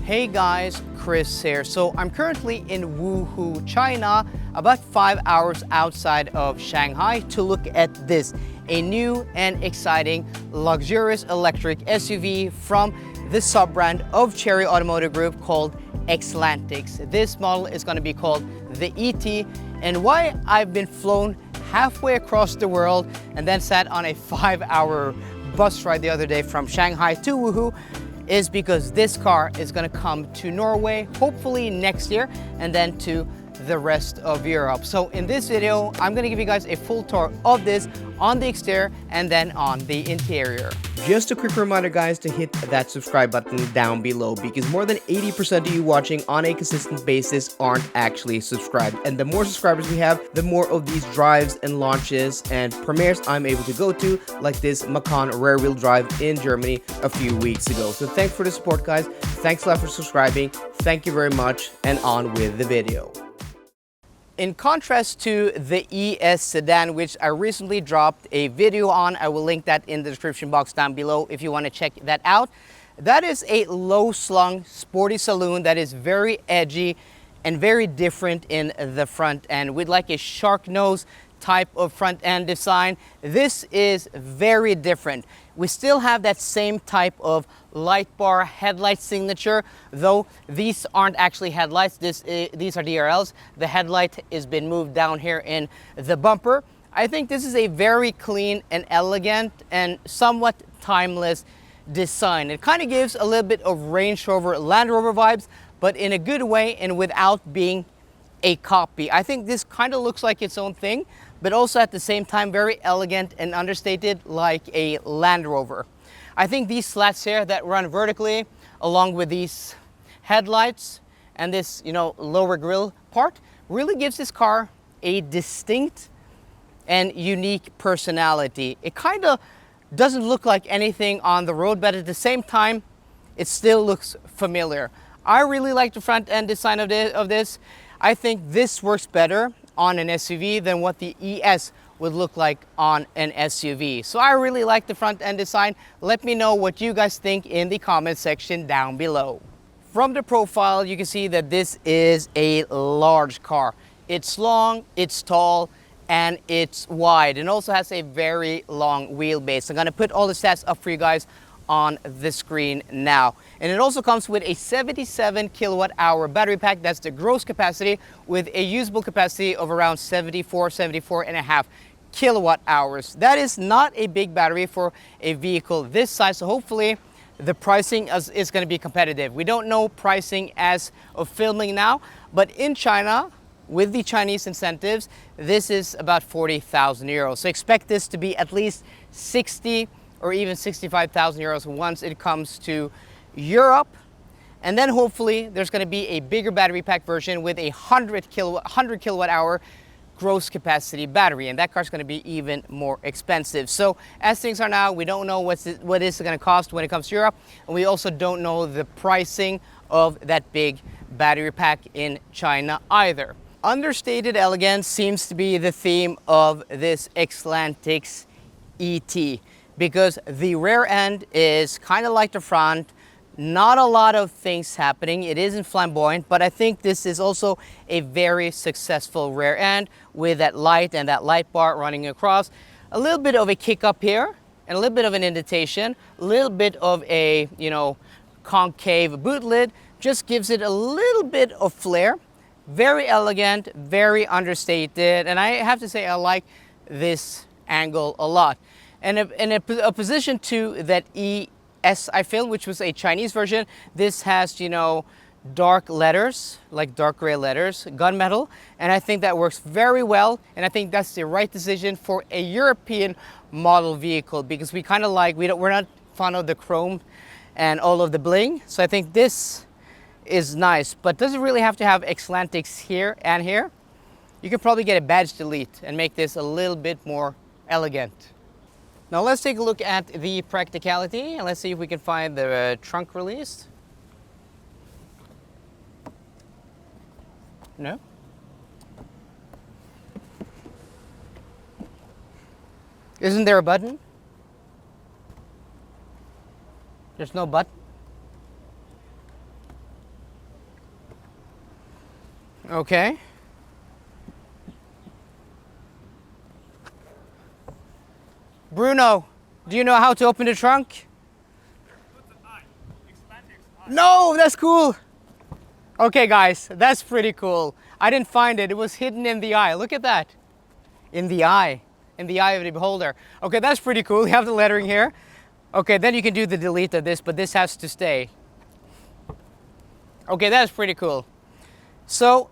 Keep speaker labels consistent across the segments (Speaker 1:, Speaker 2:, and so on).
Speaker 1: Hey guys, Chris here. So I'm currently in Wuhu, China, about 5 hours outside of Shanghai to look at this, a new and exciting luxurious electric SUV from the sub-brand of Chery Automotive Group called Exlantix. This model is going to be called the ET, and why I've been flown halfway across the world and then sat on a 5-hour bus ride the other day from Shanghai to Wuhu is because this car is going to come to Norway hopefully next year and then to the rest of Europe. So in this video, I'm going to give you guys a full tour of this on the exterior and then on the interior. Just a quick reminder guys to hit that subscribe button down below because more than 80% of you watching on a consistent basis aren't actually subscribed. And the more subscribers we have, the more of these drives and launches and premieres I'm able to go to, like this Macan rear wheel drive in Germany a few weeks ago. So thanks for the support guys. Thanks a lot for subscribing. Thank you very much, and on with the video. In contrast to the ES sedan, which I recently dropped a video on, I will link that in the description box down below if you want to check that out. That is a low-slung sporty saloon that is very edgy and very different in the front end with like a shark nose type of front end design. This is very different. We still have that same type of light bar headlight signature, though these aren't actually headlights. These are DRLs. The headlight has been moved down here in the bumper. I think this is a very clean and elegant and somewhat timeless design. It kind of gives a little bit of Range Rover, Land Rover vibes, but in a good way and without being a copy. I think this kind of looks like its own thing, but also at the same time very elegant and understated like a Land Rover. I think these slats here that run vertically along with these headlights and this, lower grille part really gives this car a distinct and unique personality. It kind of doesn't look like anything on the road, but at the same time, it still looks familiar. I really like the front end design of this. I think this works better on an SUV than what the ES would look like on an SUV. So I really like the front end design. Let me know what you guys think in the comment section down below. From the profile, you can see that this is a large car. It's long, it's tall, and it's wide, and also has a very long wheelbase. I'm gonna put all the stats up for you guys on the screen now. And it also comes with a 77 kilowatt hour battery pack. That's the gross capacity, with a usable capacity of around 74 and a half kilowatt hours. That is not a big battery for a vehicle this size, so hopefully the pricing is going to be competitive. We don't know pricing as of filming now, but in China, with the Chinese incentives, this is about 40,000 euros. So expect this to be at least 60 or even 65,000 euros once it comes to Europe. And then hopefully there's going to be a bigger battery pack version with a 100 kilowatt hour gross capacity battery, and that car's going to be even more expensive. So as things are now, we don't know what it's going to cost when it comes to Europe, and we also don't know the pricing of that big battery pack in China either. Understated elegance seems to be the theme of this Exlantix ET, because the rear end is kind of like the front. Not a lot of things happening. It isn't flamboyant, but I think this is also a very successful rear end with that light and that light bar running across. A little bit of a kick up here and a little bit of an indentation, a little bit of a, concave boot lid, just gives it a little bit of flair. Very elegant, very understated, and I have to say I like this angle a lot. And in a position to that ES I filmed, which was a Chinese version, this has, dark letters, like dark gray letters, gunmetal, and I think that works very well, and I think that's the right decision for a European model vehicle, because we kind of like, we're not fond of the chrome and all of the bling, so I think this is nice, but doesn't really have to have Exlantix here and here. You can probably get a badge delete and make this a little bit more elegant. Now let's take a look at the Practicality, and let's see if we can find the trunk release. No? Isn't there a button? There's no button? Okay. Bruno, do you know how to open the trunk? No, that's cool. Okay guys, that's pretty cool. I didn't find it. It was hidden in the eye. Look at that. In the eye. In the eye of the beholder. Okay, that's pretty cool. You have the lettering here. Okay, then you can do the delete of this, but this has to stay. Okay, that's pretty cool. So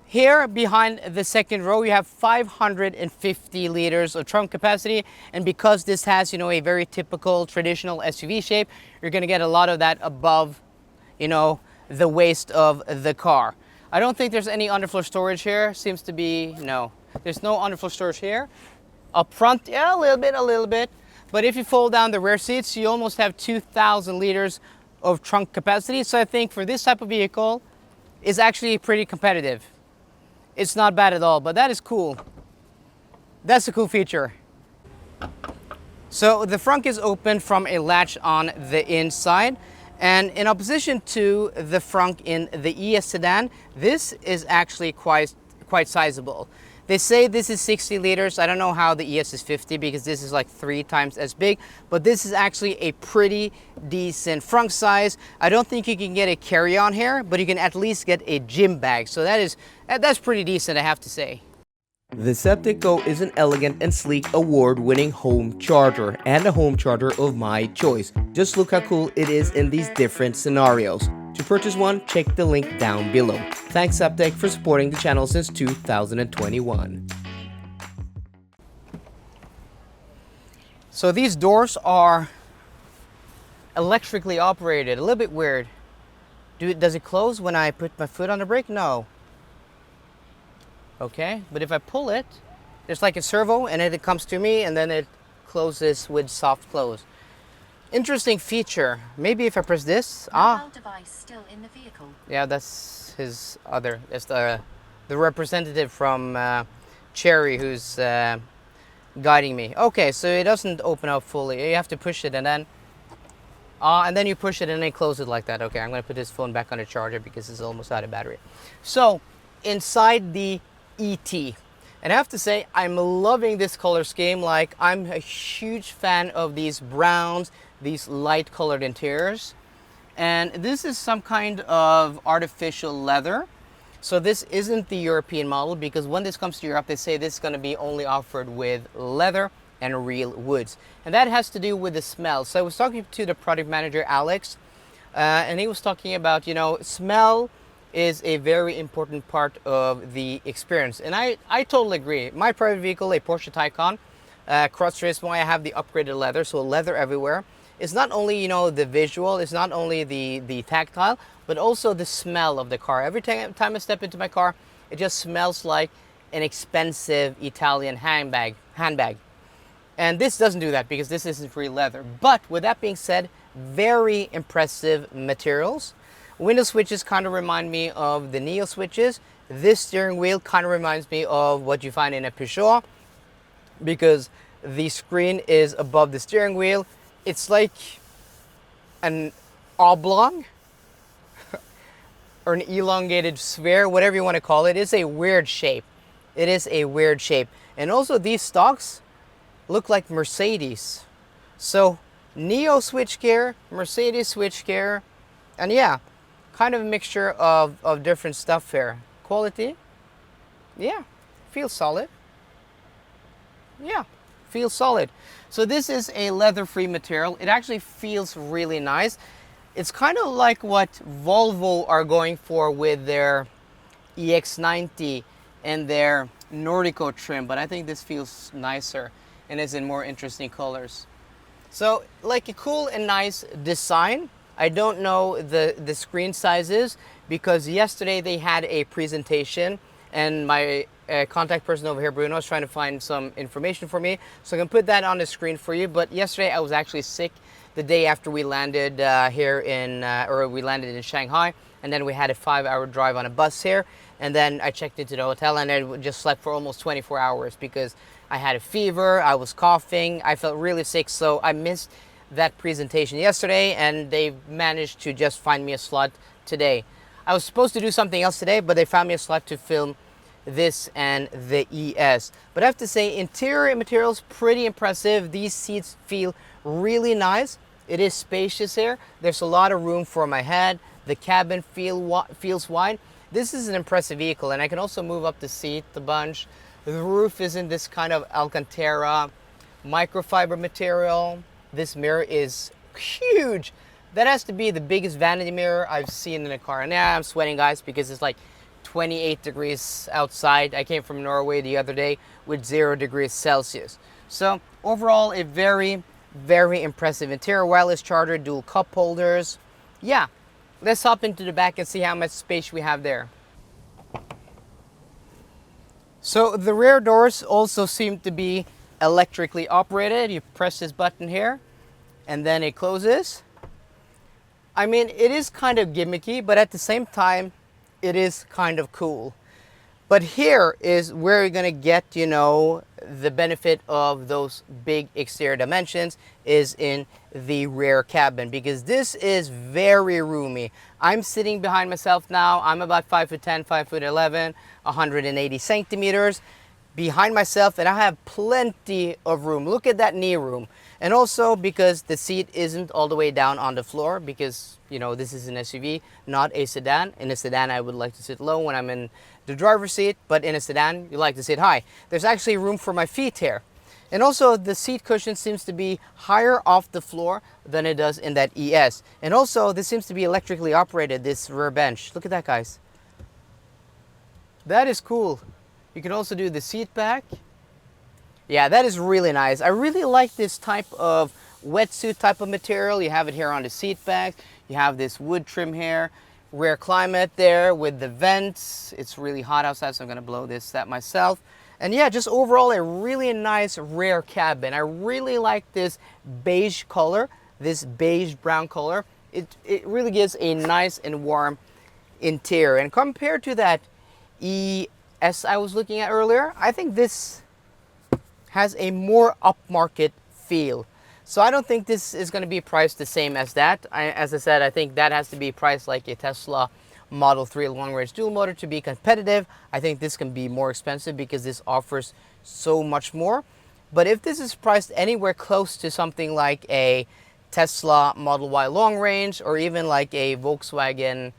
Speaker 1: here behind the second row, you have 550 liters of trunk capacity. And because this has, a very typical traditional SUV shape, you're gonna get a lot of that above, the waist of the car. I don't think there's any underfloor storage here. Seems to be, no. There's no underfloor storage here. Up front, yeah, a little bit. But if you fold down the rear seats, you almost have 2,000 liters of trunk capacity. So I think for this type of vehicle, it's actually pretty competitive. It's not bad at all, but that is cool. That's a cool feature. So the front is open from a latch on the inside. And in opposition to the front in the ES sedan, this is actually quite sizable. They say this is 60 liters. I don't know how the ES is 50 because this is like 3 times as big, but this is actually a pretty decent front size. I don't think you can get a carry-on here, but you can at least get a gym bag. So that's pretty decent, I have to say.
Speaker 2: The Zaptec GO is an elegant and sleek award-winning home charger and a home charger of my choice. Just look how cool it is in these different scenarios. To purchase one, check the link down below. Thanks Zaptec for supporting the channel since 2021.
Speaker 1: So these doors are electrically operated, a little bit weird. Does it close when I put my foot on the brake? No. Okay, but if I pull it, there's like a servo and then it comes to me and then it closes with soft close. Interesting feature. Maybe if I press this,
Speaker 3: device still in the vehicle.
Speaker 1: Yeah, that's his other, that's the representative from Cherry who's guiding me. Okay, so it doesn't open up fully. You have to push it and then you push it and then close it like that. Okay, I'm gonna put this phone back on the charger because it's almost out of battery. So inside the ET, and I have to say I'm loving this color scheme. Like, I'm a huge fan of these browns, these light colored interiors, and this is some kind of artificial leather. So this isn't the European model because when this comes to Europe, they say this is going to be only offered with leather and real woods, and that has to do with the smell. So I was talking to the product manager Alex, and he was talking about, smell is a very important part of the experience, and I totally agree. My private vehicle, a Porsche Taycan Cross Turismo, I have the upgraded leather, so leather everywhere. It's not only the visual, it's not only the tactile, but also the smell of the car. Every time I step into my car, it just smells like an expensive Italian handbag. And this doesn't do that because this isn't real leather. But with that being said, very impressive materials. Window switches kind of remind me of the Neo switches. This steering wheel kind of reminds me of what you find in a Peugeot because the screen is above the steering wheel. It's like an oblong or an elongated sphere, whatever you want to call it. It's a weird shape. It is a weird shape. And also these stalks look like Mercedes. So Neo switchgear, Mercedes switchgear, and yeah, kind of a mixture of different stuff here. Quality, yeah, feels solid. Yeah, feels solid. So this is a leather-free material. It actually feels really nice. It's kind of like what Volvo are going for with their EX90 and their Nordico trim, but I think this feels nicer and is in more interesting colors. So like a cool and nice design. I don't know the screen sizes because yesterday they had a presentation and my contact person over here, Bruno, is trying to find some information for me. So I can put that on the screen for you. But yesterday I was actually sick the day after we landed we landed in Shanghai. And then we had a 5-hour drive on a bus here. And then I checked into the hotel and I just slept for almost 24 hours because I had a fever, I was coughing, I felt really sick. So I missed that presentation yesterday and they managed to just find me a slot today. I was supposed to do something else today, but they found me a slot to film this and the ES. But I have to say, interior materials pretty impressive. These seats feel really nice. It is spacious here. There's a lot of room for my head. The cabin feels wide. This is an impressive vehicle, and I can also move up the seat a bunch. The roof is in this kind of Alcantara microfiber material. This mirror is huge. That has to be the biggest vanity mirror I've seen in a car. And now I'm sweating, guys, because it's like 28 degrees outside. I came from Norway the other day with 0 degrees Celsius. So overall, a very, very impressive interior. Wireless charger, dual cup holders. Yeah, let's hop into the back and see how much space we have there. So the rear doors also seem to be electrically operated. You press this button here and then it closes. I mean, it is kind of gimmicky, but at the same time, it is kind of cool. But here is where you're gonna get, you know, the benefit of those big exterior dimensions is in the rear cabin, because this is very roomy. I'm sitting behind myself now. I'm about 5'10", 5'11", 180 centimeters behind myself, and I have plenty of room. Look at that knee room. And also because the seat isn't all the way down on the floor, because, you know, this is an SUV, not a sedan. In a sedan, I would like to sit low when I'm in the driver's seat, but in a sedan, you like to sit high. There's actually room for my feet here. And also the seat cushion seems to be higher off the floor than it does in that ES. And also this seems to be electrically operated, this rear bench. Look at that, guys. That is cool. You can also do the seat back. Yeah, that is really nice. I really like this type of wetsuit type of material. You have it here on the seat back. You have this wood trim here. Rear climate there with the vents. It's really hot outside, so I'm gonna blow that myself. And yeah, just overall a really nice rear cabin. I really like this beige color, this beige brown color. It really gives a nice and warm interior. And compared to that ES I was looking at earlier, I think this has a more upmarket feel. So I don't think this is going to be priced the same as that. As I said, I think that has to be priced like a Tesla Model 3 long-range dual motor to be competitive. I think this can be more expensive because this offers so much more. But if this is priced anywhere close to something like a Tesla Model Y long range, or even like a Volkswagen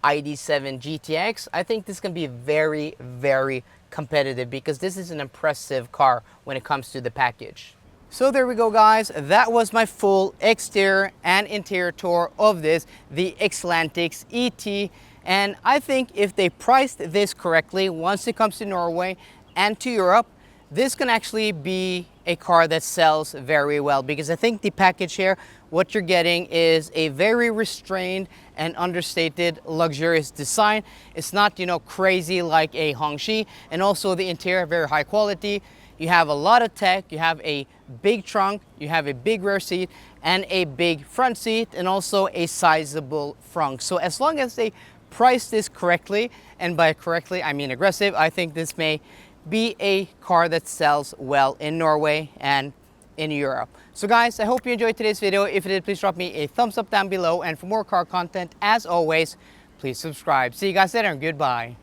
Speaker 1: ID.7 GTX, I think this can be very, very competitive, because this is an impressive car when it comes to the package. So there we go, guys. That was my full exterior and interior tour of this, the Exlantix ET. And I think if they priced this correctly, once it comes to Norway and to Europe, this can actually be a car that sells very well, because I think the package here, what you're getting is a very restrained and understated luxurious design. It's not, you know, crazy like a Hongxi. And also the interior, very high quality. You have a lot of tech. You have a big trunk, you have a big rear seat and a big front seat, and also a sizable frunk. So as long as they price this correctly, and by correctly I mean aggressive, I think this may be a car that sells well in Norway and in Europe. So guys, I hope you enjoyed today's video. If you did, please drop me a thumbs up down below, and for more car content, as always, please subscribe. See you guys later, and goodbye.